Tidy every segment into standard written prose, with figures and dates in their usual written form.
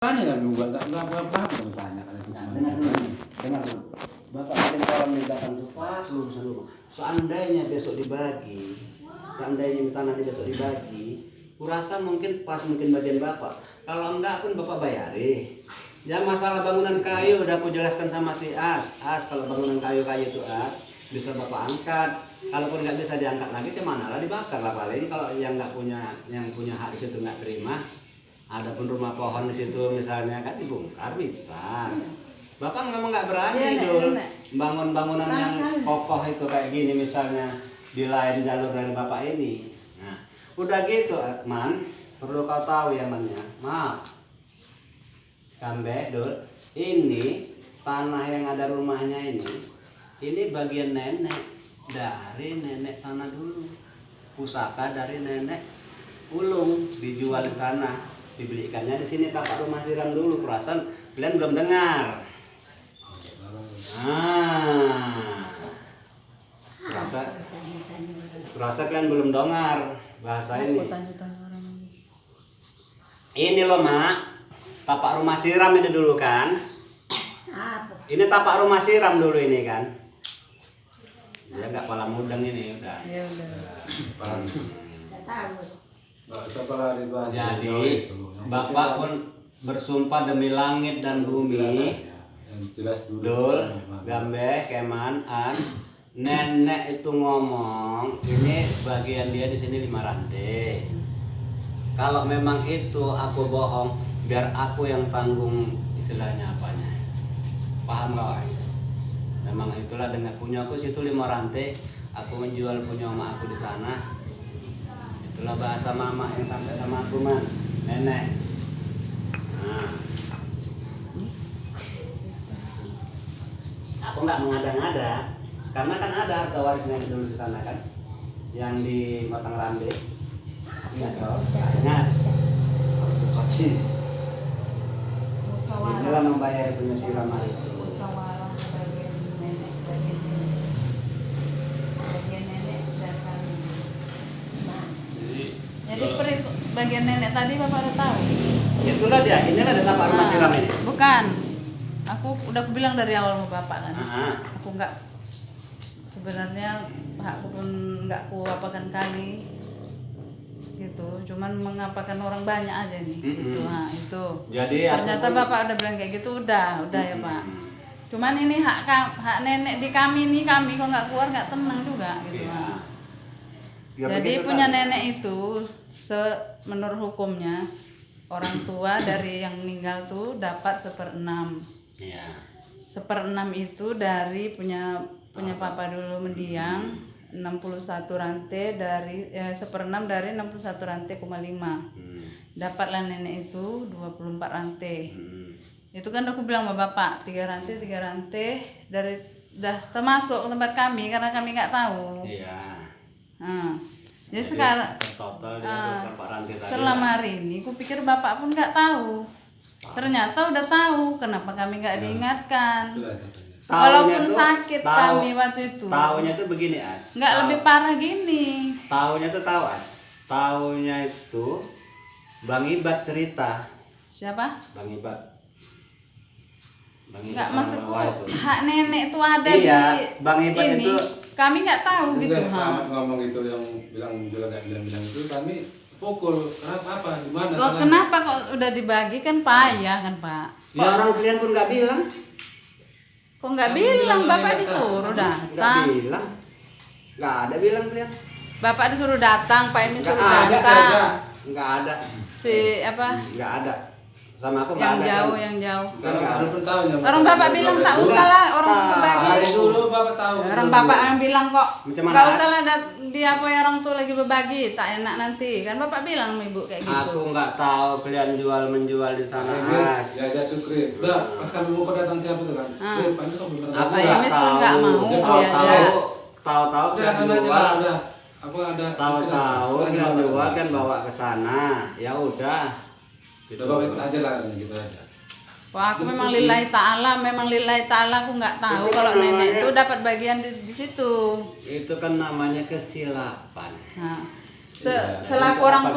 Tanya kan bukan nggak paham kalau tanya kan itu. Dengar dulu. Bapak paling orang di belakang itu pas lurus dulu. Seandainya besok dibagi, seandainya tanah ini besok dibagi, kurasa mungkin pas mungkin bagian bapak. Kalau enggak pun bapak bayari. Ya masalah bangunan kayu udah aku jelaskan sama si As. Kalau bangunan kayu-kayu itu As bisa bapak angkat. Kalaupun nggak bisa diangkat lagi, kemana lah dibakar lah paling. Kalau yang nggak punya, yang punya hak di situ nggak terima. Adapun rumah pohon di situ misalnya kan dibongkar bisa. Bapak memang nggak berani dulu bangun bangunan yang kokoh itu kayak gini misalnya di lain jalur dari bapak ini. Nah, udah gitu, Man, perlu kau tahu ya Man ya. Maaf, Kambe, Dul, ini tanah yang ada rumahnya ini bagian nenek dari nenek sana dulu. Pusaka dari nenek ulung dijual di sana. Dibeli ikannya di sini tapak rumah siram dulu. Perasaan kalian belum dengar. Perasa kalian belum dengar bahasa ini. Ini loh Mak, tapak rumah siram ini dulu kan. Ini tapak rumah siram dulu ini kan. Dia nggak pala mudeng ini udah. Ya udah. Jadi Bapak pun bersumpah demi langit dan bumi, Dul, Gambe, Keman, An, nenek itu ngomong ini bagian dia di sini 5 rantai. Kalau memang itu aku bohong, biar aku yang tanggung istilahnya apanya. Paham kawas? Memang itulah dengan punya aku situ 5 rantai, aku menjual punya emak aku di sana. Itulah bahasa mama yang sampai sama aku Man, nenek. Nah. Aku nggak mengada-ngada, karena kan ada harta waris nenek dulu di sana kan, yang di Matang Rambe. Ingat kau? Ingat. Kocin. Inilah membayar punya siram itu. Jadi bagian nenek tadi Bapak udah tahu? Itulah dia, inilah ada tapak rumah siram ini. Bukan. Aku udah bilang dari awal sama Bapak kan. Aku nggak, sebenarnya hakku pun nggak ku apakan kali gitu. Cuman mengapakan orang banyak aja nih. Gitu. Nah, itu. Jadi ternyata Bapak udah bilang kayak gitu, udah ya Pak. Cuman ini hak nenek di kami nih, kami kok nggak keluar nggak tenang juga gitu. Iya. Ya, jadi punya nenek itu menurut hukumnya orang tua dari yang meninggal tuh dapat 1/6. Iya. 1/6 itu dari punya papa dulu mendiang 61 rantai dari 1/6 dari 61 rantai, 5. Dapatlah nenek itu 24 rantai. Itu kan aku bilang sama Bapak 3 rantai dari dah termasuk tempat kami karena kami nggak tahu. Iya. Jadi sekarang total dia berapa rantai tadi? Selama hari ini aku pikir Bapak pun nggak tahu. Ternyata udah tahu. Kenapa kami nggak diingatkan? Walaupun sakit kami waktu itu. Taunya tuh begini As. Nggak lebih parah gini. Taunya tuh tahu As. Taunya itu Bang Ibat cerita. Siapa? Bang Ibat. Nggak, maksudku hak nenek itu ada iya, di Bang Ibat ini. itu Kami nggak tahu gitu. Ahmad ngomong itu yang bilang juga nggak bilang itu kami pukul. Kenapa apa? Gimana? Kok kenapa kok udah dibagi kan payah kan Pak? Ya orang kalian pun nggak bilang. Kok nggak bilang? Bapak disuruh Nggak datang. bilang. Nggak ada bilang kalian. Bapak disuruh datang, Pak Emin Nggak suruh ada. datang. Nggak ada. Si apa? Nggak ada. Sama aku nggak ada. Yang jauh. Baru pun tahu ya. Orang Bapak bilang tak usah lah orang berbagi. Hari dulu Bapak tahu. Orang Bapak yang bilang kok Macam mana? nggak usah lah dia apa orang tuh lagi berbagi, tak enak nanti. Kan Bapak bilang sama Ibu kayak gitu. Aku nggak tahu kalian jual menjual di sana. As. Ya Sukri. Udah, pas kami mau datang siapa tuh kan? Pak ini kamu bilang. Aku Pak nggak Emis pun nggak tahu. mau diajak. Tahu-tahu Udah kalian kan aja lah, jual. udah. Aku ada. Tahu-tahu kalian jual kan bawa ke sana. Ya udah. Udah Bapak ikut aja lah gitu aja. Wah, aku memang lillahi ta'ala aku nggak tahu kalau nenek itu dapat bagian di situ. Itu kan namanya kesilapan. Nah, Selaku orang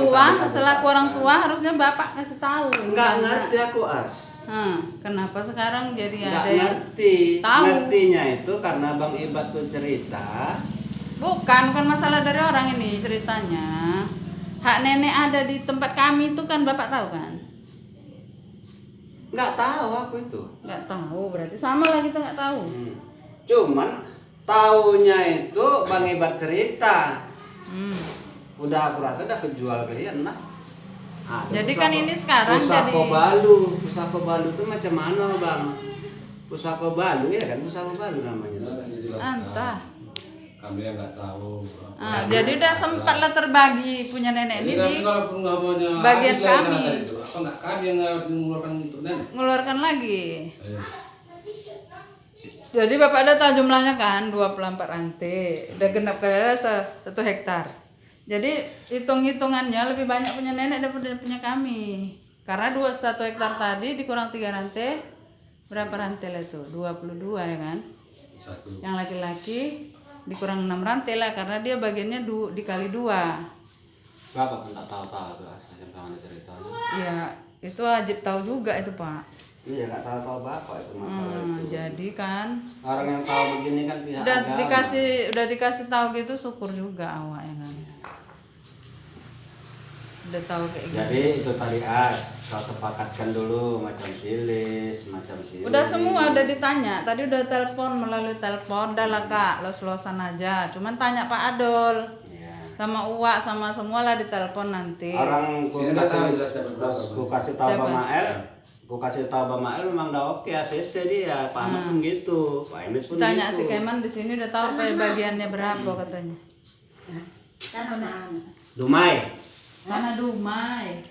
tua harusnya bapak kasih tahu. Nggak ngerti aku Kenapa sekarang jadi nggak ada yang ngerti. tahu? Ngertinya itu karena Bang Ibat tuh cerita. bukan masalah dari orang ini ceritanya. Hak nenek ada di tempat kami itu kan bapak tahu kan? Nggak tahu aku itu. Nggak tahu, berarti sama lah kita nggak tahu. Cuman taunya itu Bang Ibat cerita. Udah aku rasa udah kejual kalian lah. Jadi kan ini sekarang Pusako jadi Balu tuh macam mana Bang? Pusako Balu ya kan, Pusako Balu namanya. entah. Kami yang nggak tahu. Jadi udah sempat lah terbagi punya nenek ini di Kalau nggak maunya bagian habis lah kami. sana tadi itu. Apa nggak kami yang mengeluarkan untuk nenek? Ngeluarkan lagi. Ayo. Jadi bapak ada tahu jumlahnya kan 24 rantai. Udah genap kali 1 hektar. Jadi hitung-hitungannya lebih banyak punya nenek daripada punya kami. Karena 1 hektar tadi dikurang 3 rantai. Berapa rantai lah itu? 22 ya kan? Satu. Yang laki-laki dikurang 6 rantai lah karena dia bagiannya dikali 2. Bapak pun tak tahu tuh asal ceritanya. Ya, itu wajib tahu juga itu, Pak. Iya, nggak tahu Bapak itu masalah itu. Jadi kan Orang yang tahu begini kan pihak udah agama. dikasih tahu gitu syukur juga awak ya kan. Udah tahu kayak gitu. Jadi itu tadi kau sepakatkan dulu macam silis. Udah semua udah ditanya. Tadi udah melalui telepon, udah lah Kak, los-losan aja. Cuman tanya Pak Adol. Iya. Sama Uwa sama semua lah ditelepon nanti. Orang Sini udah tahu jelas dapat berapa. ku kasih tahu Siapa? Bang Mael. Ku kasih tahu Bang Mael memang udah oke ACC dia. Pak Ahmad pun gitu. Pak Emes pun Tanya gitu. si Keman di sini udah tahu bagiannya berapa katanya. Dumai. Tanah Dumai.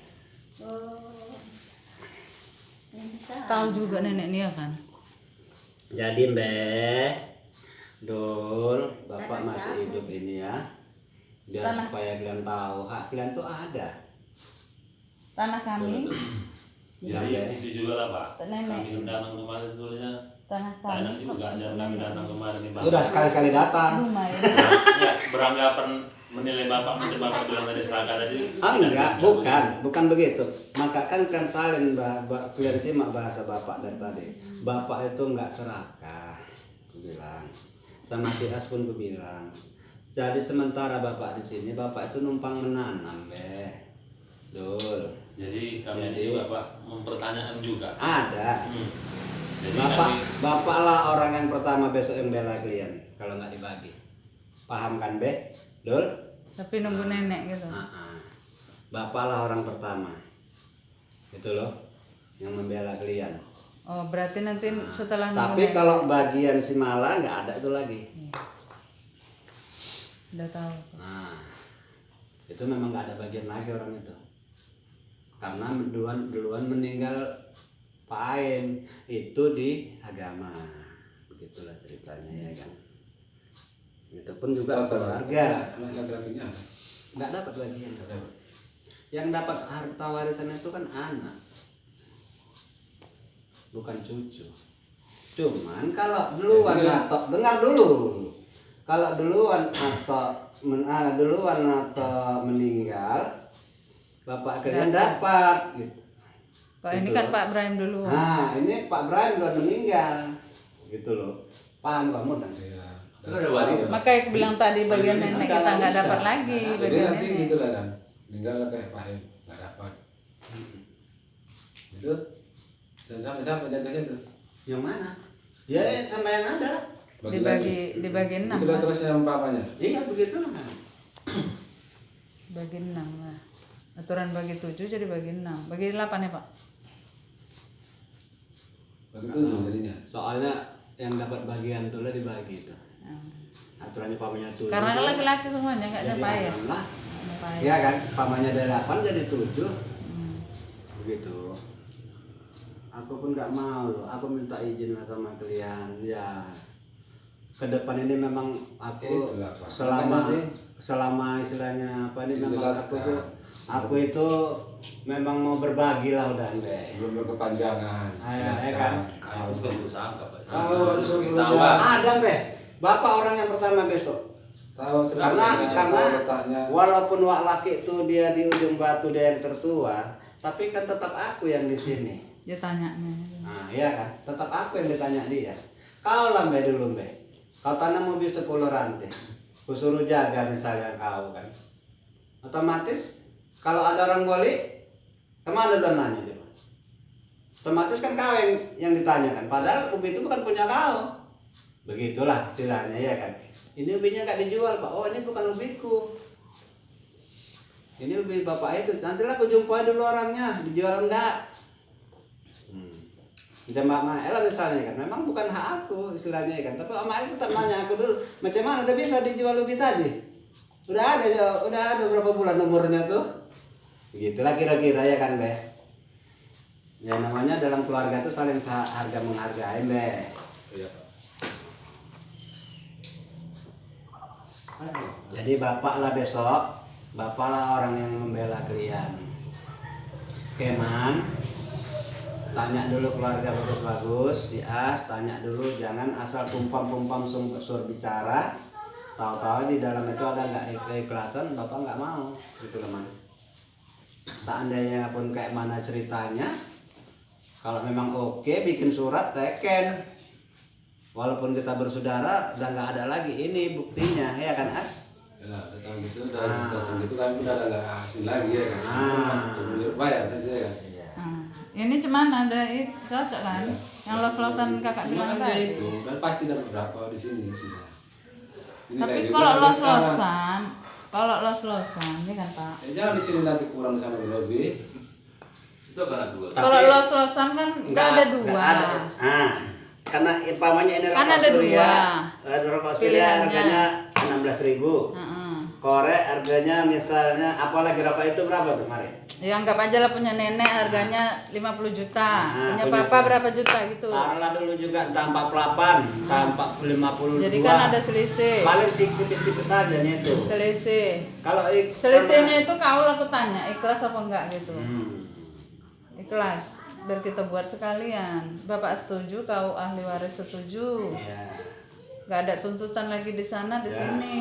Tahu juga nenek dia kan. Jadi Mbak Dul, Bapak masih hidup ini ya. Biar supaya kalian tahu hak kalian tuh ada. Tanah kami, Ya, Jadi Mbak. itu juga lah Pak. Nenek. Kami datang kemarin sebetulnya. tanah Saya kami. nanti juga ajar kami datang kemarin nih Pak. Udah sekali-sekali datang. Dumai. Ya, beranggapan menilai Bapak macam Bapak bilang tadi serakah tadi. Enggak, bukan begitu. Maka kan salin kalian simak bahasa Bapak dari tadi. Bapak itu enggak serakah, aku bilang. Sama si As pun aku bilang. Jadi sementara Bapak di sini, Bapak itu numpang menanam, Dul. Jadi kami ini Bapak mempertanyakan juga. Ada. Jadi Bapak lah orang yang pertama besok yang bela kalian kalau nggak dibagi. Paham kan, Be? Dul? Tapi nunggu nenek gitu. Bapak lah orang pertama. Itu loh yang membela kalian. Oh, berarti nanti setelah nunggu Tapi nenek. kalau bagian si Mala nggak ada itu lagi. Udah tahu. Nah, itu memang nggak ada bagian lagi orang itu. Karena duluan meninggal Pak Ain itu di agama. Begitulah ceritanya ya kan. Itu pun juga keluarga. Anak laki-lakinya. Nggak dapat bagian. Yang dapat harta warisan itu kan anak, bukan cucu. Cuman kalau duluan atau dengar dulu, kalau duluan atau meninggal, bapak kalian dapat. Gitu. Pak ini kan Pak Ibrahim dulu. Nah ini Pak Ibrahim udah meninggal, gitu loh. Paham kamu dan Iya. Itu ada wali. Makanya aku bilang tadi bagian nenek kita nggak dapat lagi Jadi bagian nanti nenek. gitu lah kan. Meninggal lah kayak Pak Im, nggak dapat. Itu dan sampai jatuhnya tuh. yang mana? Ya sama yang ada lah. Dibagi 6 Itulah lah. terus yang papanya. Iya begitu lah. Bagi 6 lah. Aturan bagi 7 jadi bagi 6. Bagi 8 ya Pak. Begitu jadinya. Soalnya yang dapat bagian tuh lah dibagi tuh. Aturannya pamannya tuh. Karena kan laki-laki semuanya nggak ada Jadi payah. lah. Ada payah. Iya kan, pamannya dari 8 jadi 7. Begitu. Aku pun nggak mau loh. Aku minta izin lah sama kalian. Ya. Ke depan ini memang aku Itulah, Pak. selama Makanya selama istilahnya apa ini memang dijelaskan. aku itu memang mau berbagi lah udah Mbak. Sebelum berkepanjangan. Ya kan. Aku bukan berusaha Pak. Oh, Terus sebelum kita berjalan. Ada Mbak. Bapak orang yang pertama besok. Tahu Karena tahu letaknya. walaupun wak laki itu dia di ujung batu, dia yang tertua, tapi kan tetap aku yang di sini. Dia tanyanya. Nah, iya kan? Tetap aku yang ditanya dia. Kau lah Mbak dulu Mbak. Kau tanam mobil 10 rantai. Ku suruh jaga misalnya kau kan. Otomatis kalau ada orang balik, kemana dananya dia? Otomatis kan kau yang ditanya kan. Padahal ubi itu bukan punya kau. Begitulah istilahnya ya kan. Ini ubinya gak dijual Pak. Oh ini bukan ubiku. Ini ubi bapak itu. Nantilah aku jumpai dulu orangnya. Dijual enggak? Mbak Maela misalnya kan. Memang bukan hak aku istilahnya kan. Tapi Mbak Maela tetap nanya aku dulu. Macam mana udah bisa dijual ubi tadi? Udah ada berapa bulan umurnya tuh? Begitulah kira-kira ya kan Be. Ya namanya dalam keluarga tuh saling harga menghargai Be. Iya, Pak. Jadi bapak lah besok, bapak lah orang yang membela kalian. Keman, tanya dulu keluarga bagus-bagus, si As, tanya dulu, jangan asal pumpam-pumpam sur bicara. Tahu-tahu di dalam itu ada nggak keikhlasan, bapak nggak mau, gitu teman. Seandainya pun kayak mana ceritanya, kalau memang oke, bikin surat teken. Walaupun kita bersaudara, udah nggak ada lagi ini buktinya, ya kan As? Ya, udah tahu gitu, udah segitu kan udah ada hasil lagi ya kan. Masih bayar kan dia kan. Ini cuman ada itu cocok kan? Yang los-losan kakak bilang Makanya tadi. itu kan pasti dapat berapa di sini sudah. Ini Tapi kayak kalau juga los-losan, ini kan Pak. jangan di sini nanti kurang di sana lebih. Itu karena dua. Kalau los-losan kan nggak ada dua. Nggak ada. Karena umpamanya ini Kan rokok ada surya, dua rokok surya pilihannya. harganya 16.000. Korek harganya misalnya, apalagi rokok itu berapa tuh kemarin? Ya anggap aja lah punya nenek harganya 50 juta, punya punya papa berapa juta gitu. Taruhlah dulu juga entah 48, entah 52. Jadi kan ada selisih. Paling sih tipis-tipis aja nih itu. Selisih. Kalau Selisihnya itu kau aku tanya ikhlas apa enggak gitu. Ikhlas. Biar kita buat sekalian. Bapak setuju, kau ahli waris setuju. Ya. Nggak ada tuntutan lagi di sana, di Ya. sini.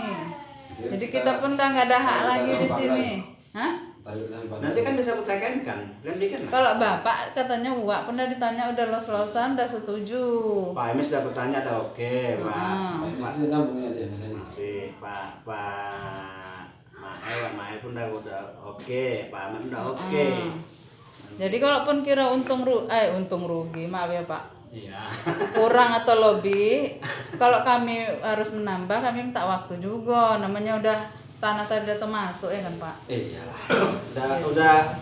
Jadi kita pun udah nggak ada hak lagi di sini. Hah? Nanti kan bisa kutekan kan, bikin lah. Kalau bapak katanya Wak pernah ditanya udah los-losan, udah setuju. Pak Emis udah bertanya, ada oke, Pak. Masih nyambungnya dia misalnya. Masih Pak Mael pun udah oke, Pak Ahmad udah oke. Jadi kalaupun kira untung rugi, maaf ya Pak. Iya. Kurang atau lebih, kalau kami harus menambah, kami minta waktu juga. Namanya udah tanah tadi udah termasuk ya kan Pak. Iyalah. Udah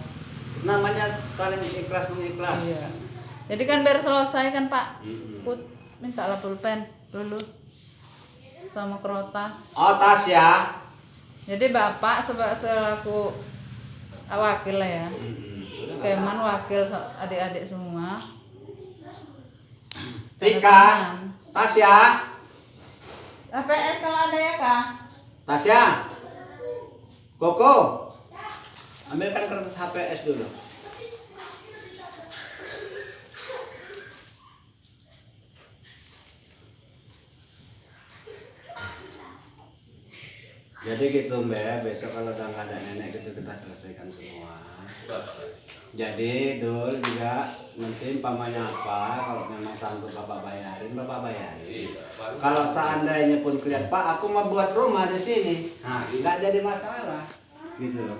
namanya saling ikhlas mengikhlas. Iya. Jadi kan biar selesai kan Pak. Put mintalah pulpen dulu sama kertas. Oh, tas ya. Jadi Bapak selaku wakil lah ya. Keman wakil adik-adik semua. Tika, tas ya. APS kalau ada ya Kak? Tas ya. Koko. Ambilkan kertas HPS dulu. Jadi gitu Mbak, besok kalau udah nggak ada nenek gitu kita selesaikan semua. Jadi Dul juga nanti pamannya apa, kalau memang sanggup bapak bayarin. Kalau seandainya pun kelihatan Pak, aku mau buat rumah di sini, nah nggak jadi masalah, gitu loh.